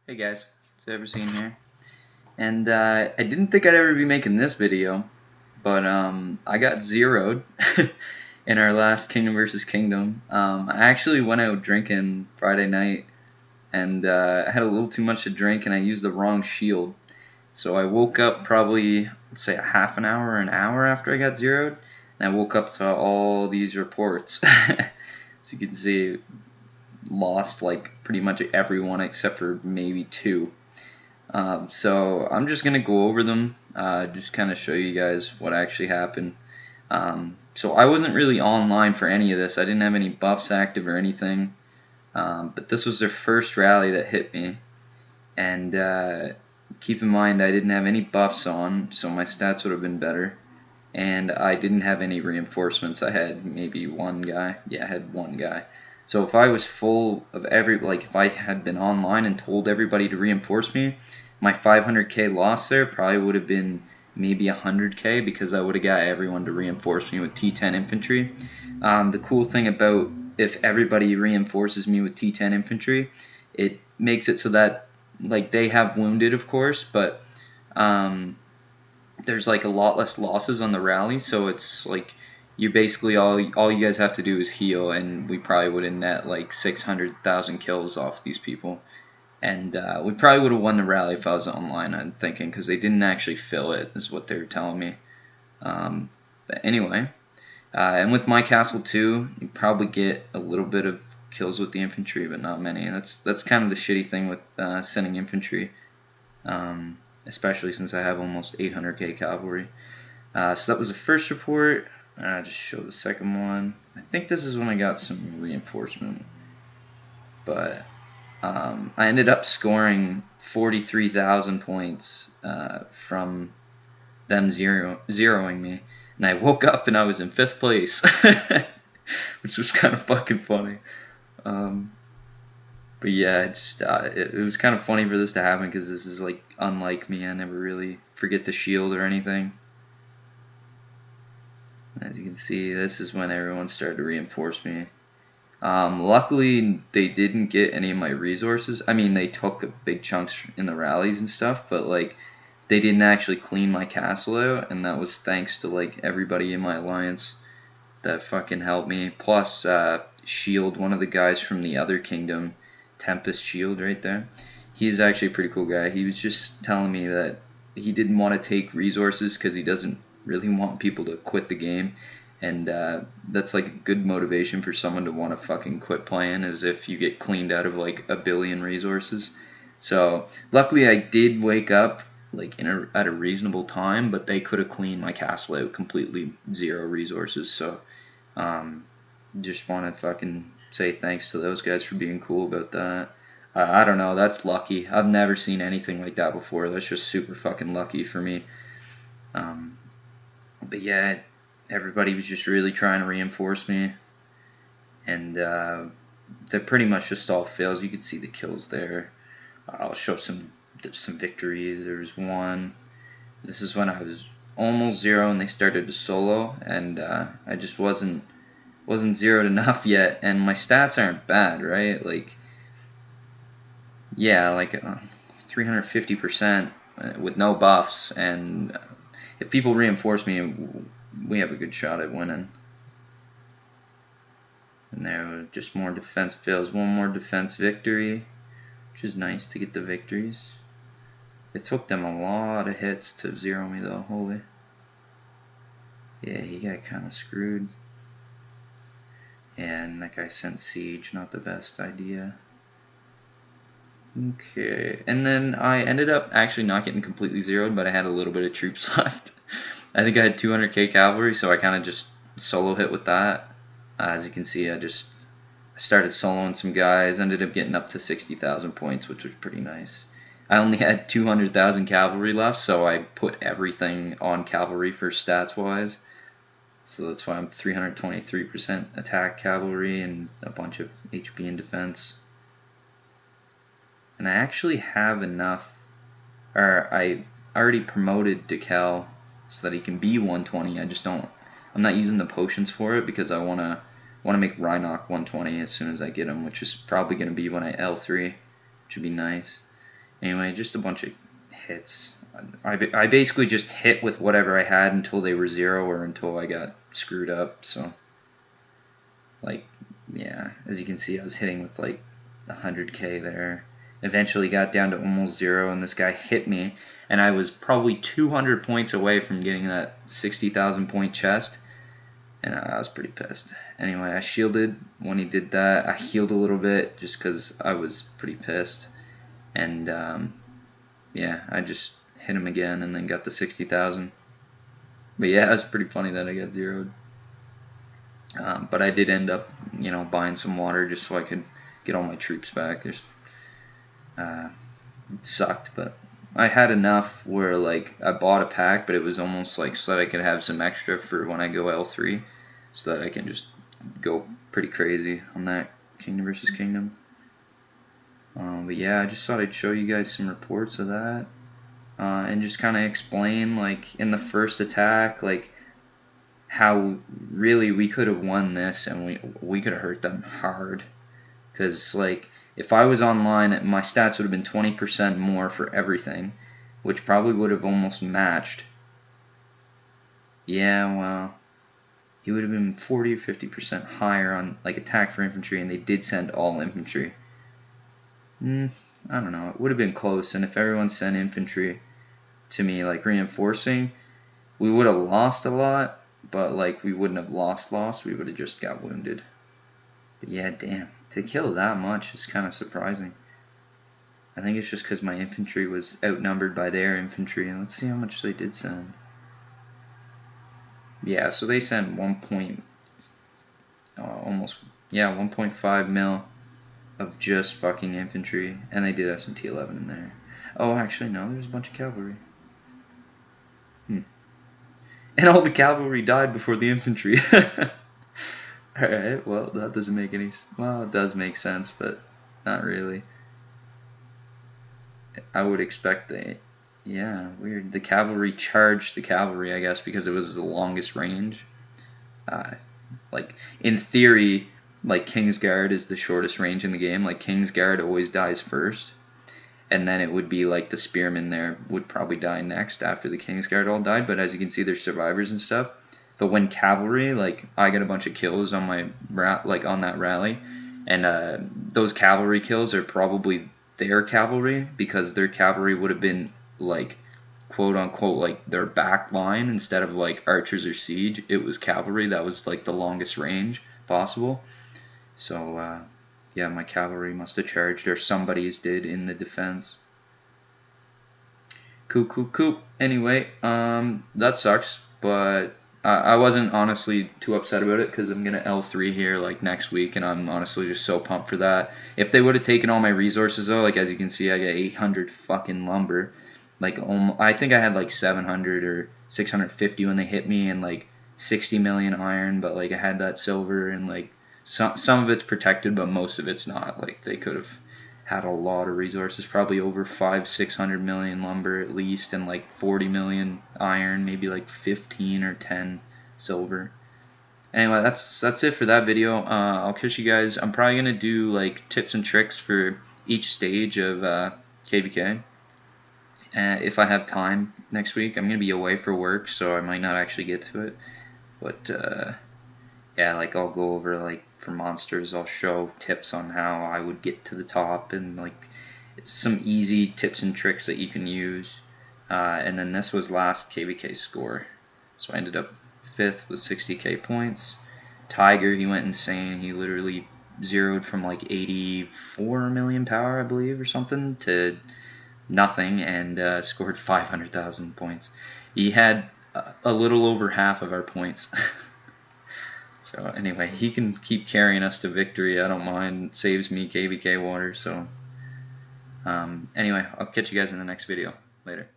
Hey guys, it's everseen here, and I didn't think I'd ever be making this video, but I got zeroed in our last Kingdom versus Kingdom. I actually went out drinking Friday night, and I had a little too much to drink, and I used the wrong shield. So I woke up probably, let's say, a half an hour or an hour after I got zeroed, and I woke up to all these reports. As you can see, lost like pretty much everyone except for maybe two. So I'm just gonna go over them, just kind of show you guys what actually happened. So I wasn't really online for any of this. I didn't have any buffs active or anything. But this was their first rally that hit me, and keep in mind I didn't have any buffs on, so my stats would have been better. And I didn't have any reinforcements. I had maybe one guy. Yeah, I had one guy. So if I was full of if I had been online and told everybody to reinforce me, my 500k loss there probably would have been maybe 100k because I would have got everyone to reinforce me with T10 infantry. The cool thing about if everybody reinforces me with T10 infantry, it makes it so that like they have wounded, of course, but there's like a lot less losses on the rally, so it's like you basically all you guys have to do is heal, and we probably would have net like 600,000 kills off these people, and we probably would have won the rally if I was online. I'm thinking because they didn't actually fill it, is what they were telling me. But anyway, and with my castle too, you probably get a little bit of kills with the infantry, but not many. And that's kind of the shitty thing with sending infantry. Especially since I have almost 800k cavalry. So that was the first report. I'll just show the second one. I think this is when I got some reinforcement. But I ended up scoring 43,000 points from them zeroing me. And I woke up and I was in 5th place. Which was kind of fucking funny. But yeah, it was kind of funny for this to happen because this is like unlike me. I never really forget the shield or anything. As you can see, this is when everyone started to reinforce me. Luckily, they didn't get any of my resources. I mean, they took big chunks in the rallies and stuff, but like they didn't actually clean my castle out, and that was thanks to like everybody in my alliance that fucking helped me. Plus, Shield, one of the guys from the other kingdom, Tempest Shield right there. He's actually a pretty cool guy. He was just telling me that he didn't want to take resources because he doesn't really want people to quit the game. And that's like a good motivation for someone to want to fucking quit playing, as if you get cleaned out of like a billion resources. So luckily I did wake up like at a reasonable time, but they could have cleaned my castle out completely, 0 resources. So just want to fucking say thanks to those guys for being cool about that. I don't know, that's lucky. I've never seen anything like that before. That's just super fucking lucky for me. But yeah, everybody was just really trying to reinforce me, and they're pretty much just all fails. You can see the kills there. I'll show some victories. There was one. This is when I was almost 0 and they started to solo, and I just wasn't zeroed enough yet, and my stats aren't bad, right? Like, yeah, like 350% with no buffs, and if people reinforce me, we have a good shot at winning. And there were just more defense fails. One more defense victory, which is nice to get the victories. It took them a lot of hits to zero me though, holy. Yeah, he got kind of screwed. And that guy sent siege, not the best idea. Okay, and then I ended up actually not getting completely zeroed, but I had a little bit of troops left. I think I had 200k cavalry, so I kind of just solo hit with that. As you can see, I started soloing some guys, ended up getting up to 60,000 points, which was pretty nice. I only had 200,000 cavalry left, so I put everything on cavalry for stats-wise. So that's why I'm 323% attack cavalry and a bunch of HP and defense. And I actually have enough, or I already promoted Decal so that he can be 120. I'm not using the potions for it because I want to make Rhinoc 120 as soon as I get him, which is probably going to be when I L3, which would be nice. Anyway, just a bunch of hits. I basically just hit with whatever I had until they were 0 or until I got screwed up. So, like, yeah, as you can see, I was hitting with like 100k there. Eventually got down to almost 0, and this guy hit me, and I was probably 200 points away from getting that 60,000 point chest, and I was pretty pissed. Anyway, I shielded when he did that. I healed a little bit just because I was pretty pissed, and yeah, I just hit him again and then got the 60,000. But yeah, it was pretty funny that I got zeroed. But I did end up, you know, buying some water just so I could get all my troops back. It sucked, but I had enough where like I bought a pack, but it was almost like so that I could have some extra for when I go L3, so that I can just go pretty crazy on that Kingdom versus Kingdom. But yeah, I just thought I'd show you guys some reports of that, and just kind of explain like in the first attack like how really we could have won this, and we could have hurt them hard, because like if I was online, my stats would have been 20% more for everything, which probably would have almost matched. Yeah, well, he would have been 40 or 50% higher on like attack for infantry, and they did send all infantry. I don't know, it would have been close, and if everyone sent infantry to me like reinforcing, we would have lost a lot, but like we wouldn't have lost, we would have just got wounded. But yeah, damn, to kill that much is kind of surprising. I think it's just because my infantry was outnumbered by their infantry, and let's see how much they did send. Yeah, so they sent 1.5 mil of just fucking infantry, and they did have some T11 in there. Oh, actually no, there's a bunch of cavalry. And all the cavalry died before the infantry. Alright, well, that doesn't make any... Well, it does make sense, but not really. I would expect they... Yeah, weird. The cavalry charged the cavalry, I guess, because it was the longest range. Like, in theory, like, Kingsguard is the shortest range in the game. Like, Kingsguard always dies first. And then it would be like the spearmen there would probably die next after the Kingsguard all died. But as you can see, there's survivors and stuff. But when cavalry, like I get a bunch of kills on my on that rally, and those cavalry kills are probably their cavalry, because their cavalry would have been like quote unquote like their back line instead of like archers or siege. It was cavalry that was like the longest range possible. So yeah, my cavalry must have charged, or somebody's did in the defense. Cool. Anyway, that sucks, but I wasn't honestly too upset about it, because I'm gonna L3 here like next week, and I'm honestly just so pumped for that. If they would have taken all my resources though, like as you can see, I got 800 fucking lumber. Like I think I had like 700 or 650 when they hit me, and like 60 million iron, but like I had that silver, and like some of it's protected, but most of it's not. Like they could have had a lot of resources, probably over 500-600 million lumber at least, and like 40 million iron, maybe like 15 or 10 silver. Anyway, that's it for that video. I'll catch you guys. I'm probably gonna do like tips and tricks for each stage of KVK. If I have time next week. I'm gonna be away for work, so I might not actually get to it. But yeah, like I'll go over like for monsters, I'll show tips on how I would get to the top, and like it's some easy tips and tricks that you can use. And then this was last KVK score, so I ended up 5th with 60k points. Tiger, he went insane. He literally zeroed from like 84 million power, I believe, or something, to nothing, and scored 500,000 points. He had a little over half of our points. So anyway, he can keep carrying us to victory. I don't mind. It saves me KVK water. So anyway, I'll catch you guys in the next video. Later.